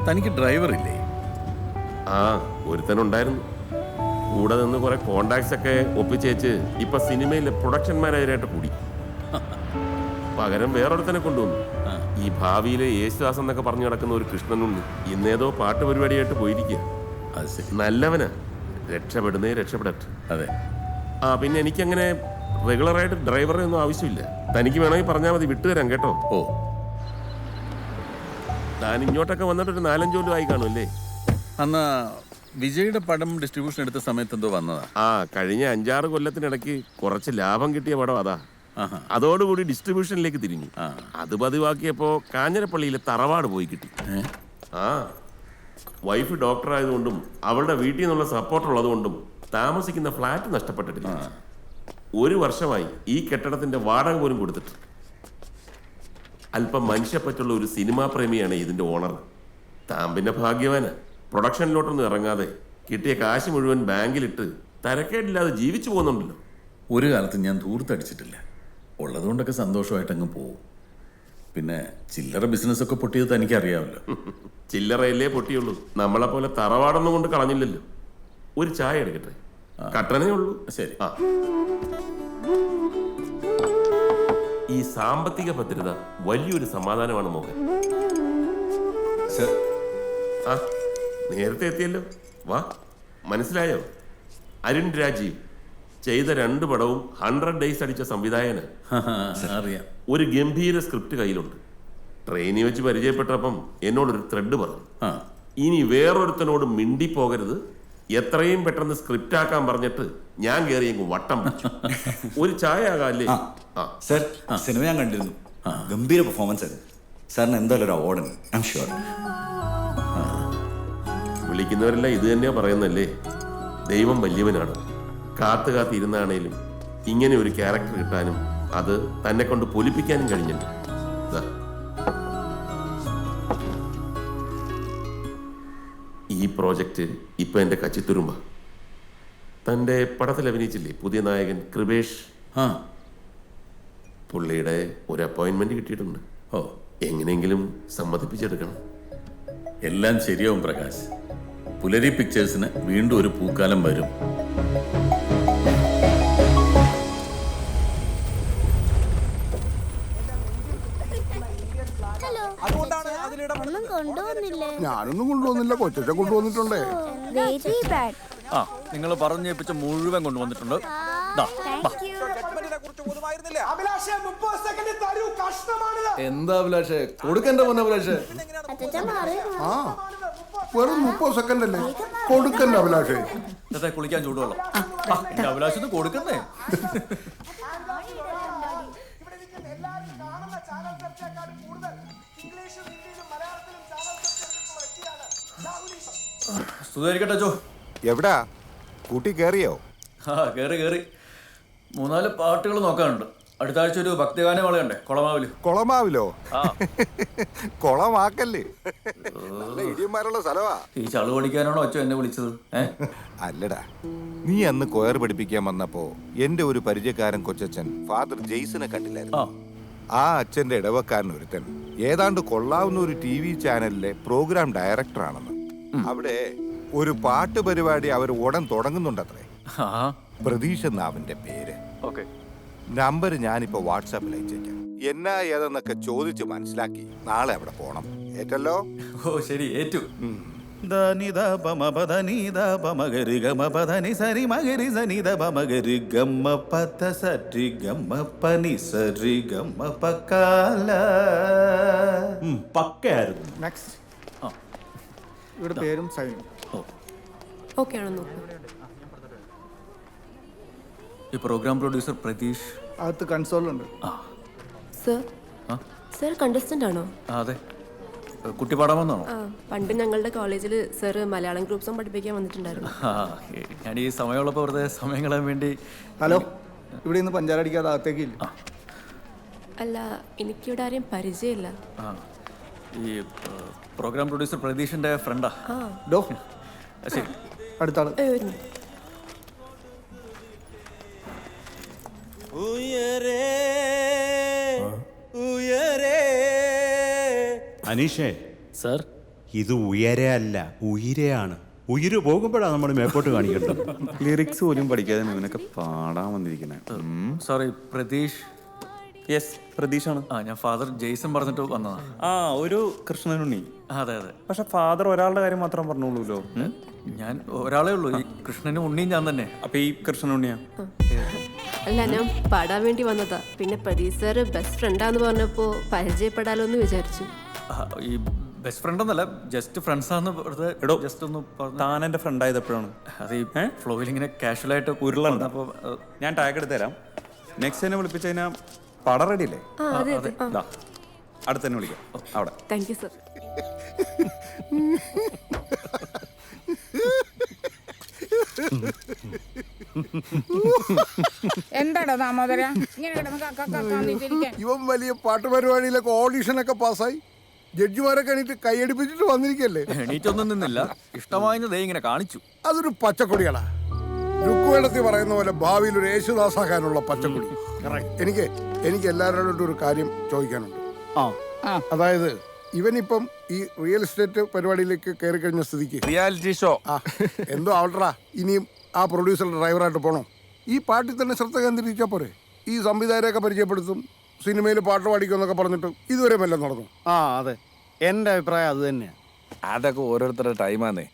തനിക്ക് ഡ്രൈവർ ഇല്ലേ? ആ, ഒരുത്തനുണ്ടായിരുന്നു. കൂടെ നിന്ന് കുറെ കോണ്ടാക്ട്സ് ഒക്കെ ഒപ്പിച്ചേച്ച് ഇപ്പൊ സിനിമയിലെ പ്രൊഡക്ഷൻ മാനേജറായിട്ട് കൂടി. പകരം വേറൊരുത്തനെ കൊണ്ടുവന്നു. ഈ ഭാവിയിലെ യേശുദാസ് എന്നൊക്കെ പറഞ്ഞു നടക്കുന്ന ഒരു കൃഷ്ണനുണ്ട്. ഇന്നേതോ പാട്ട് പരിപാടിയായിട്ട് പോയിരിക്കുക. അത് ശരി. നല്ലവനാ, രക്ഷപ്പെടുന്നേ രക്ഷപ്പെടട്ടെ. അതെ. ആ, പിന്നെ എനിക്കങ്ങനെ റെഗുലറായിട്ട് ഡ്രൈവറെ ഒന്നും ആവശ്യമില്ല. തനിക്ക് വേണമെങ്കിൽ പറഞ്ഞാൽ മതി, വിട്ടുതരാം കേട്ടോ. ഓ, താൻ ഇങ്ങോട്ടൊക്കെ വന്നിട്ട് ഒരു 4-5 കൊല്ലം ആയി കാണുമല്ലേ? അന്ന് വിജയുടെ പടം ഡിസ്ട്രിബ്യൂഷൻ എടുത്ത സമയത്ത് എന്തോ വന്നതാ. ആ, കഴിഞ്ഞ 5-6 കൊല്ലത്തിനിടയ്ക്ക് കുറച്ച് ലാഭം കിട്ടിയ പടം അതാ. അതോടുകൂടി ഡിസ്ട്രിബ്യൂഷനിലേക്ക് തിരിഞ്ഞു. അത് പതിവാക്കിയപ്പോ കാഞ്ഞിരപ്പള്ളിയിലെ തറവാട് പോയി കിട്ടി. ആ, വൈഫ് ഡോക്ടർ ആയതുകൊണ്ടും അവളുടെ വീട്ടിൽ നിന്നുള്ള സപ്പോർട്ട് ഉള്ളതുകൊണ്ടും താമസിക്കുന്ന ഫ്ലാറ്റ് നഷ്ടപ്പെട്ടിട്ടില്ല. 1 വർഷമായി ഈ കെട്ടിടത്തിന്റെ വാടക പോലും കൊടുത്തിട്ട്. അല്പം മനുഷ്യപ്പറ്റുള്ള ഒരു സിനിമാ പ്രേമിയാണ് ഇതിന്റെ ഓണർ. താൻ പിന്നെ ഭാഗ്യവാന്. പ്രൊഡക്ഷനിലോട്ടൊന്നും ഇറങ്ങാതെ കിട്ടിയ കാശ് മുഴുവൻ ബാങ്കിലിട്ട് തരക്കേടില്ലാതെ ജീവിച്ചു പോകുന്നുണ്ടല്ലോ. ഒരു കാലത്ത് ഞാൻ ധൂർത്തടിച്ചിട്ടില്ല. ഉള്ളതുകൊണ്ടൊക്കെ സന്തോഷമായിട്ട് അങ്ങ് പോവും. പിന്നെ ചില്ലറ ബിസിനസ്സൊക്കെ പൊട്ടിയത് തനിക്കറിയാമല്ലോ. ചില്ലറയല്ലേ പൊട്ടിയുള്ളൂ. നമ്മളെ പോലെ തറവാടൊന്നും കൊണ്ട് കളഞ്ഞില്ലല്ലോ. ഒരു ചായ എടുക്കട്ടെ? കട്ടനേ ഉള്ളൂ. ശരി. ആ, ഈ സാമ്പത്തിക ഭദ്രത വലിയൊരു സമാധാനമാണ് മോഹൻ. ആ, നേരത്തെ എത്തിയല്ലോ. വാ, മനസ്സിലായോ? അരുൺ രാജീവ് ചെയ്ത 2 പടവും 100 days അടിച്ച സംവിധായകന്. അറിയാം. ഒരു ഗംഭീര സ്ക്രിപ്റ്റ് കയ്യിലുണ്ട്. ട്രെയിനിൽ വെച്ച് പരിചയപ്പെട്ടപ്പം എന്നോടൊരു ത്രെഡ് പറഞ്ഞു. ഇനി വേറൊരുത്തനോട് മിണ്ടിപ്പോകരുത്, എത്രയും പെട്ടെന്ന് സ്ക്രിപ്റ്റ് ആക്കാൻ പറഞ്ഞിട്ട് ഞാൻ കയറി അങ്ങ് വട്ടം പിടിച്ചു. ഒരു ചായ ആകാല്ലേ? സർ, സിനിമ ഞാൻ കണ്ടിരുന്നു. ഗംഭീര പെർഫോമൻസ് ആയിരുന്നു. സാറിന് എന്തായാലും ഒരു അവാർഡ് ഐ ആം ഷുവർ. വിളിക്കുന്നവരെല്ലാം ഇത് തന്നെയാ പറയുന്നല്ലേ, ദൈവം വലിയവനാണ്. കാത്തിരുന്നാണേലും ഇങ്ങനെ ഒരു ക്യാരക്ടർ കിട്ടാനും അത് തന്നെ കൊണ്ട് പൊലിപ്പിക്കാനും കഴിഞ്ഞിട്ടുണ്ട്. ഈ പ്രോജക്റ്റ് ഇപ്പൊ എന്റെ കച്ചിത്തുരുമ്പ. തന്റെ പടത്തിൽ അഭിനയിച്ചില്ലേ പുതിയ നായകൻ കൃപേഷ്? പുള്ളിയുടെ ഒരു അപ്പോയിന്റ്മെന്റ് കിട്ടിയിട്ടുണ്ട്. ഓ, എങ്ങനെയെങ്കിലും സമ്മതിപ്പിച്ചെടുക്കണം. എല്ലാം ശരിയാവും പ്രകാശ്. പുലരി പിക്ചേഴ്സിന് വീണ്ടും ഒരു പൂക്കാലം വരും. ഞാനൊന്നും കൊണ്ടുവന്നില്ല, കൊച്ചച്ഛൻ കൊണ്ടുവന്നിട്ടുണ്ടേ. നിങ്ങൾ പറഞ്ഞേപ്പിച്ച മുഴുവൻ കൊണ്ടുവന്നിട്ടുണ്ട്. എന്താ അഭിലാഷേ കൊടുക്കണ്ട മോനെ അഭിലാഷേ? ആ, വെറും 30 സെക്കൻഡ് അല്ലേ? കൊടുക്കണ്ട അഭിലാഷേ. കുളിക്കാൻ ചൂടുവെള്ളം അഭിലാഷത്ത് കൊടുക്കുന്നേ. സുഖായിരിക്കട്ടെ ചോ. എവിടാ കൂട്ടി കേറിയോ? കേറി 3-4 പാട്ടുകൾ നോക്കാനുണ്ട്. അടുത്ത ആഴ്ച ഒരു ഭക്തിഗാനം വളയണ്ടേ കൊളമാവില്. കൊളമാവിലോ? കൊളമാക്കല്ലേ, നല്ല ഇടിയന്മാരുള്ള സ്ഥലവാ. ഈ ചളു പഠിക്കാനാണോ അച്ഛൻ എന്നെ വിളിച്ചത്? അല്ലടാ, നീ അന്ന് കൊയർ പഠിപ്പിക്കാൻ വന്നപ്പോ എന്റെ ഒരു പരിചയക്കാരൻ കൊച്ചച്ഛൻ ഫാദർ ജെയ്സനെ കണ്ടില്ലായിരുന്നു? ആ അച്ഛന്റെ ഇടവക്കാരൻ ഒരുത്തൻ ഏതാണ്ട് കൊള്ളാവുന്ന ഒരു TV ചാനലിലെ പ്രോഗ്രാം ഡയറക്ടറാണെന്ന്. അവിടെ ഒരു പാട്ട് പരിപാടി അവർ ഉടൻ തുടങ്ങുന്നുണ്ടത്രേ. പ്രതീഷ് എന്ന അവന്റെ പേര്. നമ്പർ ഞാനിപ്പോ വാട്സാപ്പിൽ അയച്ചേക്കാം. എന്നാ ഏതെന്നൊക്കെ ചോദിച്ച് മനസ്സിലാക്കി നാളെ അവിടെ പോണം. ഏറ്റല്ലോ? ഓ ശരി, ഏറ്റു. ഇവിടെ പേരും സൈനും ഓക്കെ ആണോ? ഈ പ്രോഗ്രാം പ്രൊഡ്യൂസർ പ്രതീഷ് അകത്ത് കൺസോളുണ്ട്. സർ കണ്ടസ്റ്റന്റ് ആണോ? അതെ. കുട്ടി പാടാൻ വന്നാണോ? പണ്ട് ഞങ്ങളുടെ കോളേജിൽ സർ മലയാളം ഗ്രൂപ്പ് സോങ് പഠിപ്പിക്കാൻ വന്നിട്ടുണ്ടായിരുന്നു. ഞാൻ ഈ സമയമുള്ളപ്പോൾ വെറുതെ സമയം കളയാൻ വേണ്ടി. ഹലോ, ഇവിടെ നിന്ന് പഞ്ചാരടിക്കാതെ അകത്തേക്ക് ഇല്ല. അല്ല, എനിക്കിവിടെ ആരെയും പരിചയമില്ല. ഈ പ്രോഗ്രാം പ്രൊഡ്യൂസർ പ്രതീഷിന്റെ ഫ്രണ്ടാ. ഡോ ശരി, അടുത്ത ആള്. അനീഷേ സർ, ഇത് ഉയരെ അല്ല ഉയരെയാണ്. ഉയര് പോകുമ്പോഴാണ് നമ്മൾ മേപ്പോട്ട് കാണിക്കേണ്ടത്. ലിറിക്സ് പോലും പഠിക്കാതെ ഇവനൊക്കെ പാടാൻ വന്നിരിക്കണേ. സോറി, പ്രതീഷ്. യെസ്, പ്രതീക്ഷാണ്. ഞാൻ ഫാദർ ജെയ്സൺ പറഞ്ഞിട്ട് വന്നതാണ്. ഒരു കൃഷ്ണനുണ്ണി. അതെ അതെ. പക്ഷെ ഫാദർ ഒരാളുടെ കാര്യം മാത്രം പറഞ്ഞോളൂല്ലോ. ഞാൻ ഒരാളേ ഉള്ളൂ, ഈ കൃഷ്ണനും ഉണ്ണിയും ഞാൻ തന്നെ. അപ്പൊ ഈ കൃഷ്ണനുണ്ണിയാ? അല്ല, ഞാൻ പാടാൻ വേണ്ടി വന്നതാ. പിന്നെ പ്രദീപ് സാറ് ബെസ്റ്റ് ഫ്രണ്ടാന്ന് പറഞ്ഞപ്പോൾ പരിചയപ്പെടാലോ എന്ന് വിചാരിച്ചു. ഈ ബെസ്റ്റ് ഫ്രണ്ട് ഒന്നല്ല, ജസ്റ്റ് ഫ്രണ്ട്സ് ആണെന്ന് വെറുതെ ജസ്റ്റ് ഒന്ന് താൻ എന്റെ ഫ്രണ്ട് ആയത് എപ്പോഴാണ്? അത് ഈ ഫ്ലോയിൽ ഇങ്ങനെ കാഷ്വൽ ആയിട്ട് ഉരുളുണ്ട്. അപ്പോൾ ഞാൻ ടാഗ് എടുത്ത് തരാം. നെക്സ്റ്റ് തന്നെ വിളിപ്പിച്ച് കഴിഞ്ഞാൽ പടം റെഡി അല്ലേ? അടുത്ത് തന്നെ വിളിക്കാം. അവിടെ. Thank you sir. എന്താടോ ദാമോദര ഇങ്ങനെ കിടന്ന് ഇവൻ വലിയ പാട്ട് പരിപാടിയിലൊക്കെ ഓഡീഷനൊക്കെ പാസ്സായി ജഡ്ജിമാരൊക്കെ എണീറ്റ് കൈയടിപ്പിച്ചിട്ട് വന്നിരിക്കല്ലേ? എണീറ്റൊന്നും നിന്നില്ല, ഇഷ്ടമായത് ഇങ്ങനെ കാണിച്ചു. അതൊരു പച്ചക്കൊടികളാ. രുക്കുവേടത്തിൽ പറയുന്ന പോലെ ഭാവിയിൽ ഒരു യേശുദാസാകാനുള്ള പച്ചക്കൊടി. എനിക്ക് എല്ലാവരോടും ഒരു കാര്യം ചോദിക്കാനുണ്ട്. അതായത് ഇവനിപ്പം ഈ റിയൽ എസ്റ്റേറ്റ് പരിപാടിയിലേക്ക് കയറി കഴിഞ്ഞ സ്ഥിതിക്ക് റിയാലിറ്റി ഷോ എന്തോ ആവട്ടെടാ, ഇനിയും ആ പ്രൊഡ്യൂസറുടെ ഡ്രൈവറായിട്ട് പോണോ? ഈ പാട്ടിൽ തന്നെ ശ്രദ്ധ കേന്ദ്രീകരിച്ചാൽ പോരെ? ഈ സംവിധായകരെയൊക്കെ പരിചയപ്പെടുത്തും, സിനിമയിൽ പാട്ട് പാടിക്കുമെന്നൊക്കെ പറഞ്ഞിട്ട് ഇതുവരെ വല്ലതും നടന്നു? അതെ, എൻ്റെ അഭിപ്രായം അത് തന്നെയാണ്. അതൊക്കെ ഓരോരുത്തരുടെ ടൈമാന്നേ.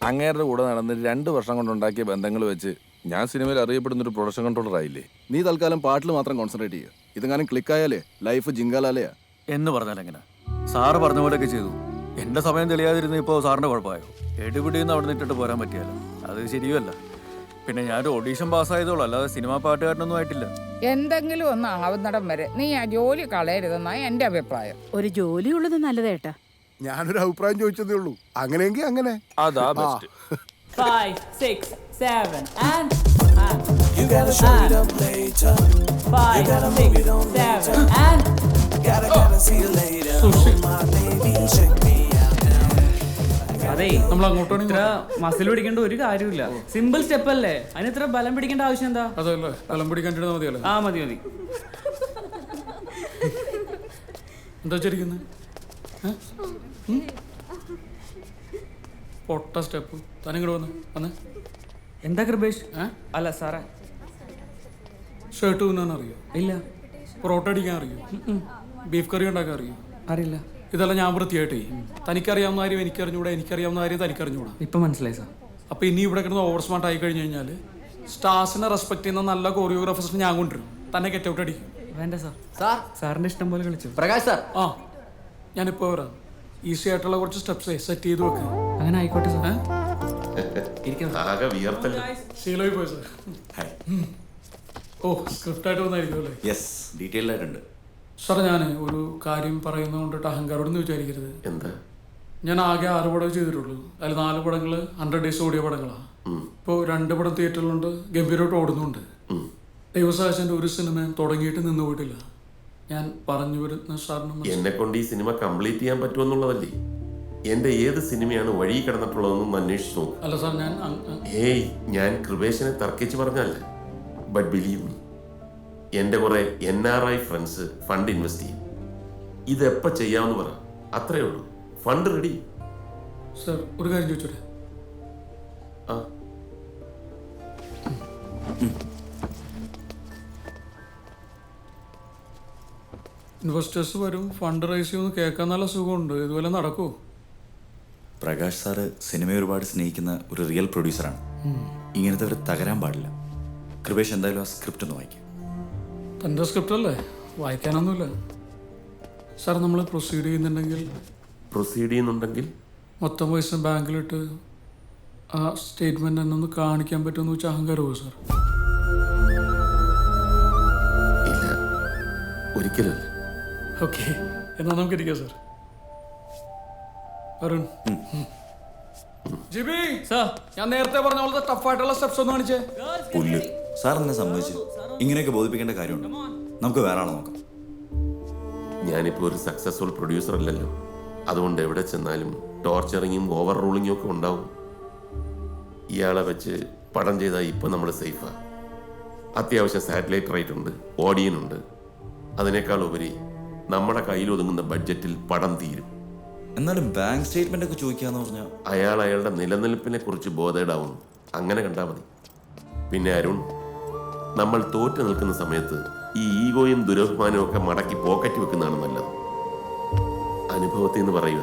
അങ്ങേരുടെ കൂടെ നടന്ന് 2 വർഷം കൊണ്ടുണ്ടാക്കിയ ബന്ധങ്ങൾ വെച്ച് ഞാൻ സിനിമയിൽ അറിയപ്പെടുന്ന ഒരു പ്രൊഡക്ഷൻ കൺട്രോളർ ആയില്ലേ. നീ തൽക്കാലം പാട്ടിൽ മാത്രം കോൺസെൻട്രേറ്റ് ചെയ്യുക. ഇതെങ്ങാനും ക്ലിക്കായാലേ ലൈഫ് ജിങ്കാലാലയാ. എന്ന് പറഞ്ഞാൽ എങ്ങനെ? സാറ് പറഞ്ഞ പോലെയൊക്കെ ചെയ്തു. എൻ്റെ സമയം തെളിയാതിരുന്ന ഇപ്പോൾ സാറിൻ്റെ കുഴപ്പമായോ? എടുപിടിന്ന് അവിടെ നിന്നിട്ട് പോരാൻ പറ്റിയല്ലോ, അത് ശരിയല്ല. പിന്നെ ഞാനൊരു ഓഡീഷൻ പാസ്സായതോളൂ, അല്ലാതെ സിനിമാ പാട്ടുകാരനൊന്നും ആയിട്ടില്ല. എന്തെങ്കിലും ഒന്ന് ആവുന്നിടം വരെ നീ ആ ജോലി കളയരുതെന്നാണ് എൻ്റെ അഭിപ്രായം. ഒരു ജോലി ഉള്ളത് നല്ലതേട്ടാ. ഞാനൊരു അഭിപ്രായം ചോദിച്ചതേ ഉള്ളൂ. അങ്ങനെയെങ്കിൽ അങ്ങനെ. അതാ ബെസ്റ്റ്. 5, 6, 7 and 5, 6, 7 and അതെ, നമ്മൾ അങ്ങോട്ടാണ് ഇത്ര മസിൽ പിടിക്കേണ്ട ഒരു കാര്യമില്ല. സിമ്പിൾ സ്റ്റെപ്പ് അല്ലേ, അതിന് ഇത്ര ബലം പിടിക്കേണ്ട ആവശ്യം എന്താ? അതല്ലേ, ബലം പിടിക്കാണ്ടിരുന്ന മതിയല്ലേ? മതി. എന്താ വെച്ചിരിക്കുന്നത്? പൊട്ട സ്റ്റെപ്പ്. തനിങ്ങോട്ട് വന്ന് എന്താ കൃപേഷ്? അല്ല സാറേ, ഷർട്ട് തുന്നാൻ അറിയോ? ഇല്ല. പൊറോട്ട അടിക്കാൻ അറിയോ? ബീഫ് കറി ഉണ്ടാക്കാൻ അറിയോ? അറിയില്ല. ഇതെല്ലാം ഞാൻ വൃത്തിയായിട്ടേ. തനിക്കറിയാവുന്ന കാര്യം എനിക്കറിഞ്ഞൂടാ, എനിക്കറിയാവുന്ന കാര്യം തനിക്കറിഞ്ഞൂടാ. ഇപ്പൊ മനസ്സിലായി സാർ. അപ്പൊ ഇനി ഇവിടെ കിടന്ന് ഓവർ സ്മാർട്ട് ആയി കഴിഞ്ഞു കഴിഞ്ഞാൽ സ്റ്റാർസിനെ റെസ്പെക്ട് ചെയ്യുന്ന നല്ല കോറിയോഗ്രാഫേഴ്സിനെ ഞാൻ കൊണ്ടുവരും. തന്നെ ഗെറ്റ് ഔട്ട് അടിക്കും. വേണ്ട സാർ, സാറിന്റെ ഇഷ്ടം പോലെ കളിച്ചു. പ്രകാശ് സാർ, ഞാനിപ്പോ വരാം. ഈസി ആയിട്ടുള്ള കുറച്ച് സ്റ്റെപ്സ് സെറ്റ് ചെയ്ത് വെക്കുക. അങ്ങനെ ആയിക്കോട്ടെ സാർ. ശീലമായി പോയി സാർ. സ്ക്രിപ്റ്റായിട്ട് വന്നായിരിക്കും അല്ലേ? യെസ്, ഡീറ്റെയിൽഡ് ആയിട്ടുണ്ട്. സാർ, ഞാൻ ഒരു കാര്യം പറയുന്നത് കൊണ്ടിട്ട് അഹങ്കാരോടൊന്നും വിചാരിക്കരുത്. എന്താ? ഞാൻ ആകെ 6 പടം ചെയ്തിട്ടുള്ളൂ. അതിൽ 4 പടങ്ങൾ 100 ഡേയ്സ് ഓടിയ പടങ്ങളാണ്. ഇപ്പോൾ 2 പടം തിയേറ്ററിലുണ്ട്, ഗംഭീരമായിട്ട് ഓടുന്നുണ്ട്. ദൈവസാഹചന്റെ ഒരു സിനിമയും തുടങ്ങിയിട്ട് നിന്ന് പോയിട്ടില്ല. ഞാൻ പറഞ്ഞു വരുന്ന സാറിന് എന്നെ കൊണ്ട് ഈ സിനിമ കംപ്ലീറ്റ് ചെയ്യാൻ പറ്റുമെന്നുള്ളതല്ലേ. എന്റെ ഏത് സിനിമയാണ് വഴി കിടന്നിട്ടുള്ളതെന്നും അന്വേഷിച്ചു നോക്കും. അല്ല സാർ, ഞാൻ കൃപേശനെ തർക്കിച്ച് പറഞ്ഞല്ല. ബട്ട് ബിലീവ് മീ, എൻ്റെ കുറെ NRI ഫ്രണ്ട്സ് ഫണ്ട് ഇൻവെസ്റ്റ് ചെയ്യും. ഇതെപ്പോൾ ചെയ്യാമെന്ന് പറ, അത്രേ ഉള്ളൂ. Fund ready. സാർ, ഒരു കാര്യം ചോദിച്ചോട്ടെ? ഇൻവെസ്റ്റേഴ്സ് വരും, ഫണ്ട് റൈസ് ചെയ്യുമെന്ന് കേൾക്കാൻ നല്ല സുഖമുണ്ട്. ഇതുപോലെ നടക്കുമോ? പ്രകാശ് സാറ് സിനിമയെ ഒരുപാട് സ്നേഹിക്കുന്ന ഒരു റിയൽ പ്രൊഡ്യൂസറാണ്. ഇങ്ങനത്തെ ഒരു തകരാൻ പാടില്ല. കൃപേഷ് എന്തായാലും ആ സ്ക്രിപ്റ്റ് ഒന്ന് വായിക്കും. തൻ്റെ സ്ക്രിപ്റ്റ് അല്ലേ, വായിക്കാനൊന്നുമില്ല. സാർ, നമ്മൾ പ്രൊസീഡ് ചെയ്യുന്നുണ്ടെങ്കിൽ മൊത്തം പൈസ ബാങ്കിലിട്ട് ആ സ്റ്റേറ്റ്മെന്റ് എന്നെ ഒന്ന് കാണിക്കാൻ പറ്റുമെന്ന് വെച്ചാൽ അഹങ്കാരമോ സാർ? ഇല്ല, ഒരിക്കലല്ല. ഓക്കെ, എന്നാൽ നമുക്ക് ഇരിക്കാം സാർ. അരുൺ, ജിബി സാർ, ഞാൻ നേരത്തെ പറഞ്ഞ പോലത്തെ ടഫായിട്ടുള്ള സ്റ്റെപ്സ് ഒന്ന് കാണിച്ചേ. പുല്ല്. സാർ എന്നെ സമ്മതിച്ചു. ഇങ്ങനെയൊക്കെ ബോധിപ്പിക്കേണ്ട കാര്യമുണ്ട്. നമുക്ക് വേറെ ആളെ നോക്കാം. ഞാനിപ്പോൾ ഒരു സക്സസ്ഫുൾ പ്രൊഡ്യൂസർ അല്ലല്ലോ. അതുകൊണ്ട് എവിടെ ചെന്നാലും ടോർച്ചറിങ്ങും ഓവർ റൂളിങ്ങും ഒക്കെ ഉണ്ടാവും. ഇയാളെ വെച്ച് പടം ചെയ്താൽ ഇപ്പം നമ്മൾ സേഫാണ്. അത്യാവശ്യം സാറ്റലൈറ്റ് റൈറ്റ് ഉണ്ട്, ഓഡിയനുണ്ട്. അതിനേക്കാൾ ഉപരി നമ്മുടെ കയ്യിൽ ഒതുങ്ങുന്ന ബഡ്ജറ്റിൽ പടം തീരും. എന്നാലും ബാങ്ക് സ്റ്റേറ്റ്മെന്റ് ഒക്കെ ചോദിക്കാന്ന് പറഞ്ഞാൽ അയാൾ അയാളുടെ നിലനിൽപ്പിനെ കുറിച്ച് ബോധേഡാവുന്നു. അങ്ങനെ കണ്ടാൽ മതി. പിന്നെ അരുൺ, നമ്മൾ തോറ്റു നിൽക്കുന്ന സമയത്ത് ഈ ഈഗോയും ദുരഭിമാനവും ഒക്കെ മടക്കി പോക്കറ്റ് വെക്കുന്നതാണ് നല്ലത്. അനുഭവത്തിൽ നിന്ന് പറയുക.